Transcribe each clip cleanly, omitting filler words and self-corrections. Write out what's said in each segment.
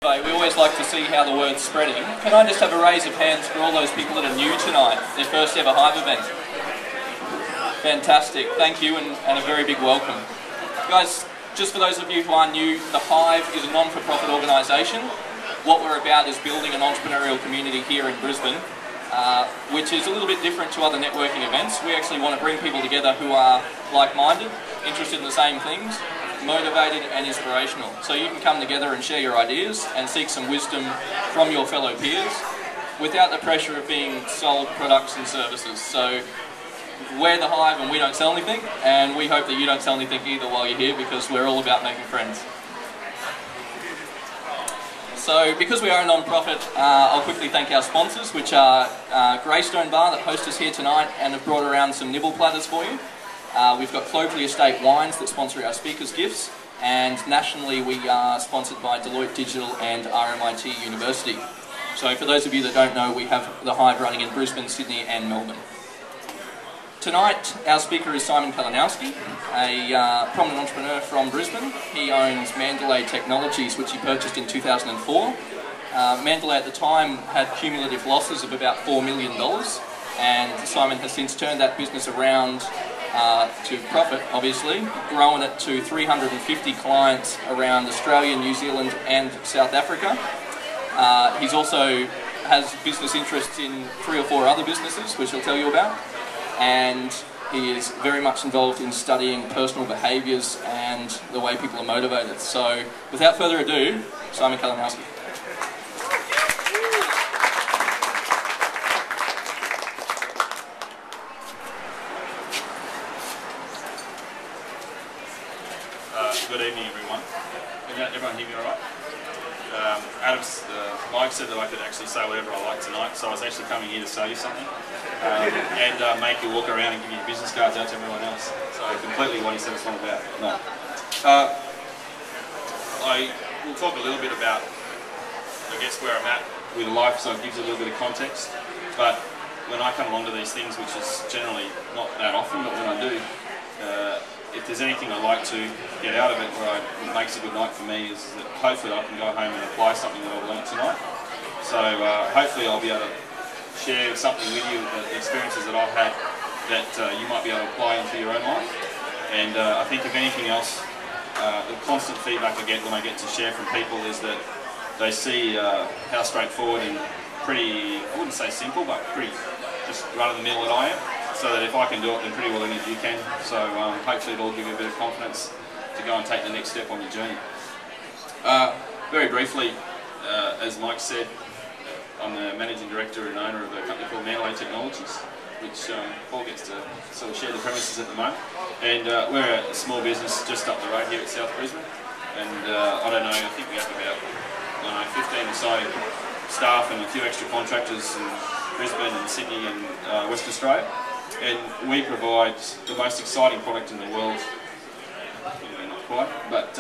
We always like to see how the word's spreading. Can I just have a raise of hands for all those people that are new tonight, their first ever Hive event? Fantastic, thank you and a very big welcome. Guys, just for those of you who are new, the Hive is a non-for-profit organisation. What we're about is building an entrepreneurial community here in Brisbane, which is a little bit different to other networking events. We actually want to bring people together who are like-minded, interested in the same things, motivated and inspirational. So you can come together and share your ideas and seek some wisdom from your fellow peers without the pressure of being sold products and services. So we're the Hive and we don't sell anything, and we hope that you don't sell anything either while you're here, because we're all about making friends. So because we are a non-profit, I'll quickly thank our sponsors, which are Greystone Bar that host us here tonight and have brought around some nibble platters for you. We've got Clovelly Estate Wines that sponsor our speakers' gifts, and nationally we are sponsored by Deloitte Digital and RMIT University. So for those of you that don't know, we have the Hive running in Brisbane, Sydney and Melbourne. Tonight our speaker is Simon Kalinowski, a prominent entrepreneur from Brisbane. He owns Mandalay Technologies, which he purchased in 2004. Mandalay at the time had cumulative losses of about $4 million, and Simon has since turned that business around to profit, obviously, growing it to 350 clients around Australia, New Zealand and South Africa. He's also has business interests in 3 or 4 other businesses, which he'll tell you about, and he is very much involved in studying personal behaviours and the way people are motivated. So, without further ado, Simon Kalinowski. Good evening, everyone. Can everyone hear me all right? Mike said that I could actually say whatever I like tonight, so I was actually coming here to sell you something and make you walk around and give you business cards out to everyone else. So completely what he said it's not about. No. I will talk a little bit about, I guess, where I'm at with life, so it gives you a little bit of context. But when I come along to these things, which is generally not that often, but when I do, if there's anything I like to get out of it, where it makes a good night for me, is that hopefully I can go home and apply something that I've learnt tonight. So hopefully I'll be able to share something with you, the experiences that I've had that you might be able to apply into your own life. And I think if anything else, the constant feedback I get when I get to share from people is that they see how straightforward and pretty, I wouldn't say simple, but pretty just run-of-the-mill that I am. So that if I can do it, then pretty well any of you can. So hopefully it'll give you a bit of confidence to go and take the next step on your journey. Very briefly, as Mike said, I'm the managing director and owner of a company called Mandalay Technologies, which Paul gets to sort of share the premises at the moment. And we're a small business just up the road here at South Brisbane. And I don't know, I think we have about 15 or so staff and a few extra contractors in Brisbane and Sydney and West Australia. And we provide the most exciting product in the world, not quite, but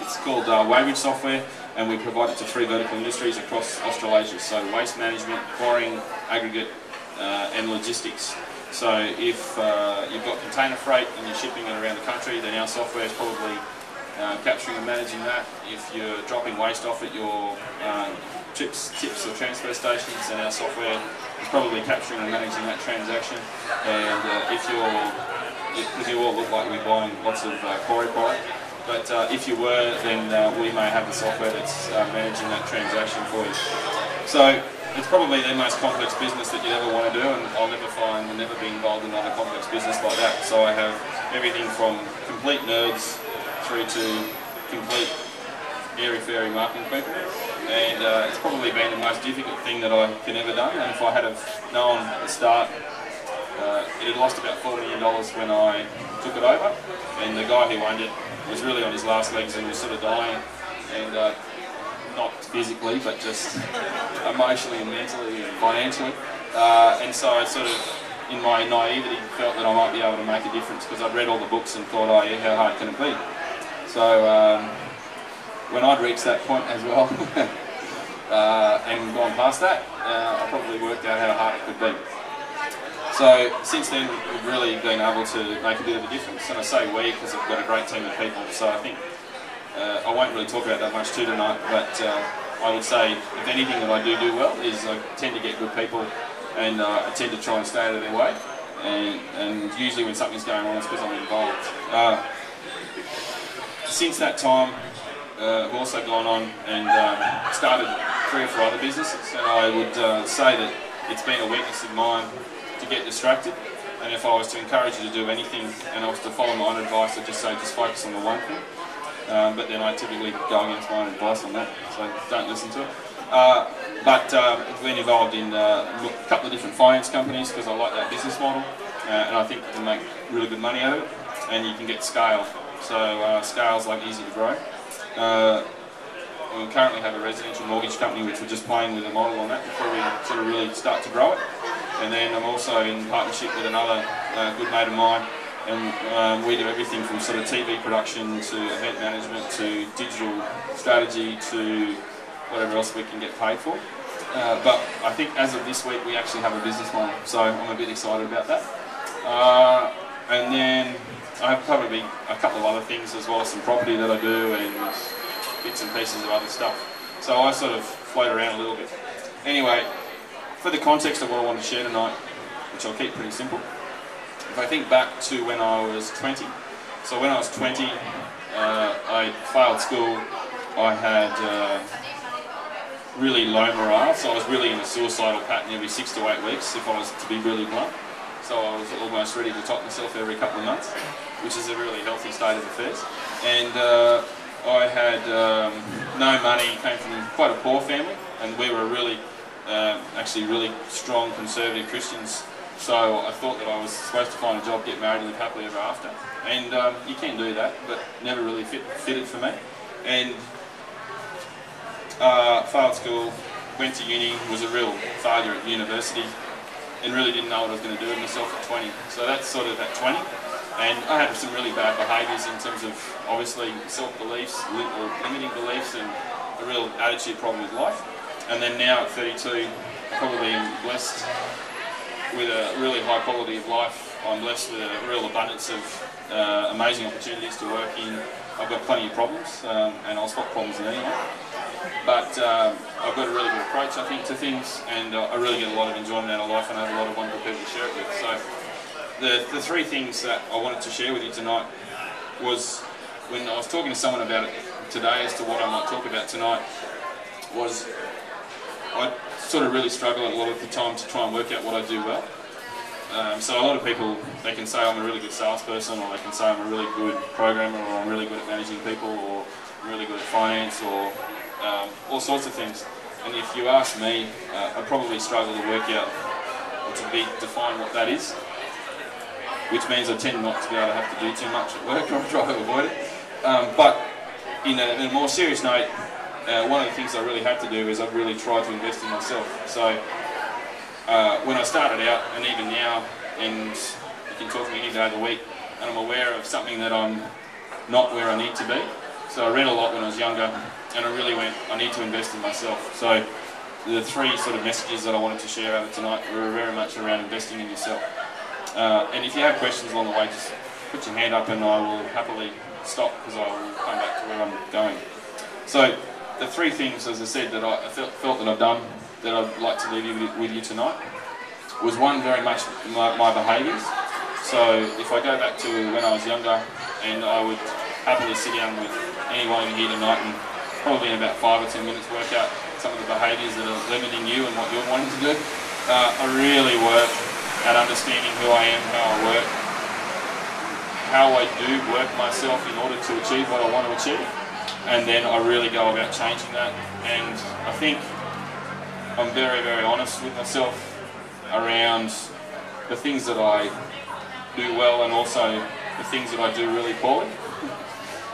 it's called weighbridge software, and we provide it to 3 vertical industries across Australasia, so waste management, quarrying, aggregate and logistics. So if you've got container freight and you're shipping it around the country, then our software is probably capturing and managing that. If you're dropping waste off at your tips or transfer stations, then our software is probably capturing and managing that transaction. And because you all look like we're buying lots of quarry product, but if you were, then we may have the software that's managing that transaction for you. So it's probably the most complex business that you'd ever want to do, and I'll never be involved in another complex business like that. So I have everything from complete nerds through to complete airy-fairy marketing people, and it's probably been the most difficult thing that I could ever done. And if I had have known at the start, it had lost about $4 million when I took it over, and the guy who owned it was really on his last legs and was sort of dying, and not physically but just emotionally and mentally and financially, and so I sort of, in my naivety, felt that I might be able to make a difference, because I'd read all the books and thought, oh yeah, how hard can it be? So when I'd reached that point as well and gone past that, I probably worked out how hard it could be. So since then we've really been able to make a bit of a difference, and I say we because I've got a great team of people, so I think I won't really talk about that much too tonight, but I would say, if anything that I do well, is I tend to get good people, and I tend to try and stay out of their way. And usually when something's going on, it's because I'm involved. Since that time, I've also gone on and started 3 or 4 other businesses, and I would say that it's been a weakness of mine to get distracted. And if I was to encourage you to do anything, and I was to follow my own advice, I'd just say just focus on the one thing. But then I typically go against my own advice on that, so don't listen to it. I've been involved in a couple of different finance companies because I like that business model, and I think you can make really good money out of it, and you can get scale. So scale's like easy to grow. We currently have a residential mortgage company which we're just playing with a model on that before we sort of really start to grow it. And then I'm also in partnership with another good mate of mine, and we do everything from sort of TV production to event management to digital strategy to whatever else we can get paid for. But I think as of this week we actually have a business model, so I'm a bit excited about that. And then I have probably a couple of other things as well as some property that I do and bits and pieces of other stuff. So I sort of float around a little bit. Anyway, for the context of what I want to share tonight, which I'll keep pretty simple, if I think back to when I was 20, so when I was 20, I failed school. I had really low morale, so I was really in a suicidal pattern every 6 to 8 weeks, if I was to be really blunt. So I was almost ready to top myself every couple of months, which is a really healthy state of affairs. And I had no money, came from quite a poor family, and we were really, actually really strong conservative Christians. So I thought that I was supposed to find a job, get married and live happily ever after. And you can do that, but never really fitted for me. And failed school, went to uni, was a real failure at university, and really didn't know what I was going to do with myself at 20. So that's sort of at 20. And I had some really bad behaviours in terms of, obviously, self-beliefs, or limiting beliefs, and a real attitude problem with life. And then now at 32, probably am blessed with a really high quality of life. I'm blessed with a real abundance of amazing opportunities to work in. I've got plenty of problems, and I'll spot problems in anyone. But I've got a really good approach, I think, to things, and I really get a lot of enjoyment out of life, and I have a lot of wonderful people to share it with. So the 3 things that I wanted to share with you tonight was, when I was talking to someone about it today as to what I might talk about tonight, was I sort of really struggle a lot of the time to try and work out what I do well. So a lot of people, they can say I'm a really good salesperson, or they can say I'm a really good programmer, or I'm really good at managing people, or I'm really good at finance, or all sorts of things. And if you ask me, I probably struggle to work out, or to define what that is, which means I tend not to be able to have to do too much at work, or try to avoid it. But in a more serious note, one of the things I really had to do is I've really tried to invest in myself. So when I started out, and even now, and you can talk to me any day of the week, and I'm aware of something that I'm not where I need to be. So I read a lot when I was younger, and I really went, I need to invest in myself. So the 3 sort of messages that I wanted to share out of tonight were very much around investing in yourself. And if you have questions along the way, just put your hand up and I will happily stop, because I will come back to where I'm going. So the 3 things, as I said, that I felt that I've done, that I'd like to leave you with you tonight, was one, very much my behaviours. So if I go back to when I was younger, and I would happily sit down with anyone here tonight and probably in about 5 or 10 minutes work out some of the behaviours that are limiting you and what you're wanting to do. I really work at understanding who I am, how I work, how I do work myself in order to achieve what I want to achieve. And then I really go about changing that. And I think I'm very, very honest with myself around the things that I do well, and also the things that I do really poorly,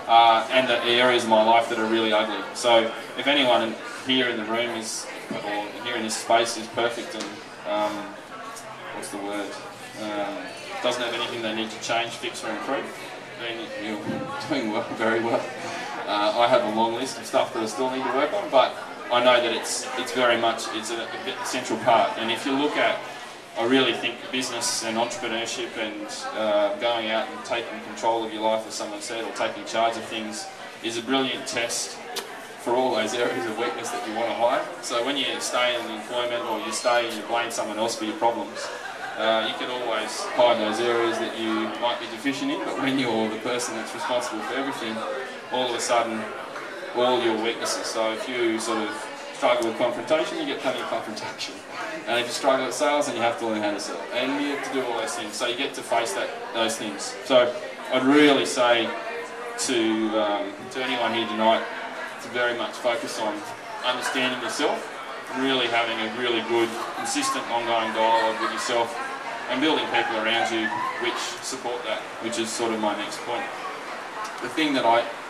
and the areas of my life that are really ugly. So if anyone here in the room is, or here in this space is perfect and, what's the word, doesn't have anything they need to change, fix or improve, then you're doing well, very well. I have a long list of stuff that I still need to work on, but I know that it's very much, it's a central part. And if you look at, I really think business and entrepreneurship and going out and taking control of your life, as someone said, or taking charge of things, is a brilliant test for all those areas of weakness that you want to hide. So when you stay in employment or you stay and you blame someone else for your problems, you can always hide those areas that you might be deficient in, but when you're the person that's responsible for everything, all of a sudden, all your weaknesses. So if you sort of struggle with confrontation, you get plenty of confrontation. And if you struggle at sales, then you have to learn how to sell. And you have to do all those things. So you get to face those things. So I'd really say to anyone here tonight to very much focus on understanding yourself, really having a really good, consistent, ongoing dialogue with yourself, and building people around you which support that, which is sort of my next point.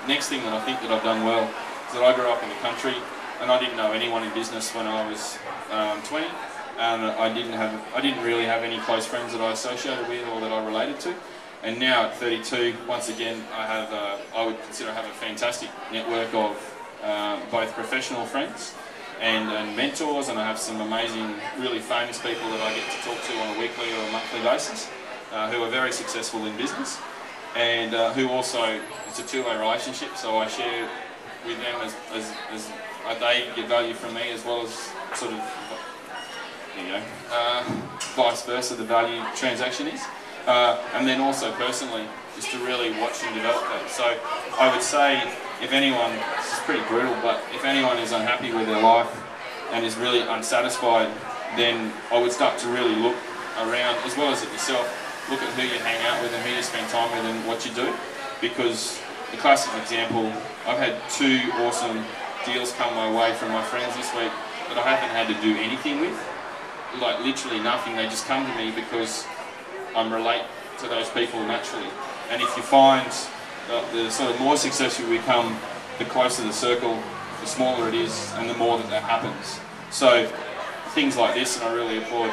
Next thing that I think that I've done well is that I grew up in the country and I didn't know anyone in business when I was 20, and I didn't really have any close friends that I associated with or that I related to. And now at 32, once again, I would consider I have a fantastic network of both professional friends and mentors, and I have some amazing, really famous people that I get to talk to on a weekly or a monthly basis who are very successful in business, and who also, it's a two-way relationship, so I share with them as they get value from me, as well as sort of, vice versa, the value transaction is. And then also personally, is to really watch and develop that. So I would say, if anyone, this is pretty brutal, but if anyone is unhappy with their life and is really unsatisfied, then I would start to really look around, as well as at yourself, look at who you hang out with and who you spend time with and what you do. Because the classic example, I've had 2 awesome deals come my way from my friends this week that I haven't had to do anything with, like literally nothing. They just come to me because I relate to those people naturally. And if you find the sort of more successful you become, the closer the circle, the smaller it is, and the more that happens. So things like this, and I really applaud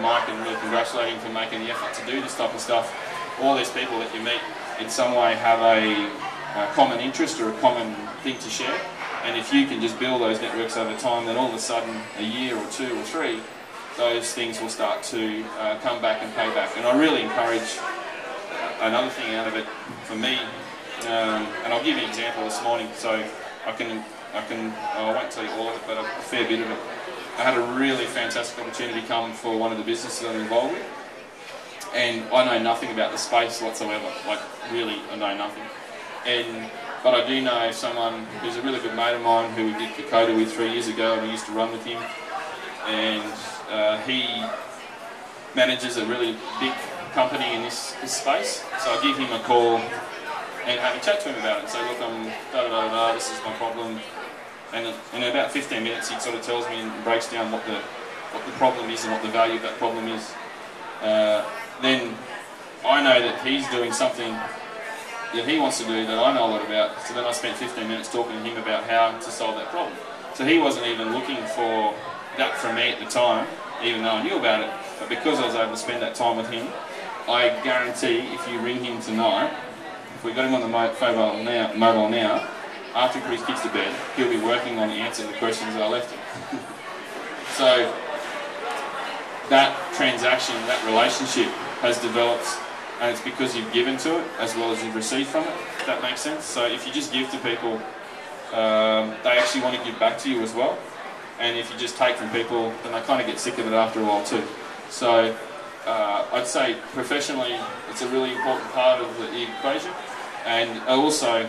Mike and really congratulate him for making the effort to do this type of stuff. All these people that you meet in some way have a common interest or a common thing to share, and if you can just build those networks over time, then all of a sudden, a year or 2 or 3, those things will start to come back and pay back. And I really encourage another thing out of it for me, and I'll give you an example this morning, so I won't tell you all of it, but a fair bit of it. I had a really fantastic opportunity come for one of the businesses I'm involved with, and I know nothing about the space whatsoever, like really I know nothing. But I do know someone who's a really good mate of mine who we did Kokoda with 3 years ago, and I used to run with him, and he manages a really big company in this space, so I give him a call and have a chat to him about it and say, look, I'm da-da-da-da, this is my problem. And in about 15 minutes he sort of tells me and breaks down what the problem is and what the value of that problem is. Then I know that he's doing something that he wants to do that I know a lot about, so then I spent 15 minutes talking to him about how to solve that problem. So he wasn't even looking for that from me at the time, even though I knew about it, but because I was able to spend that time with him, I guarantee if you ring him tonight, if we got him on the mobile now, after he put his kids to bed, he'll be working on the answer to the questions that I left him. So that transaction, that relationship has developed, and it's because you've given to it as well as you've received from it, if that makes sense. So if you just give to people, they actually want to give back to you as well. And if you just take from people, then they kind of get sick of it after a while too. So I'd say professionally, it's a really important part of the equation. And also,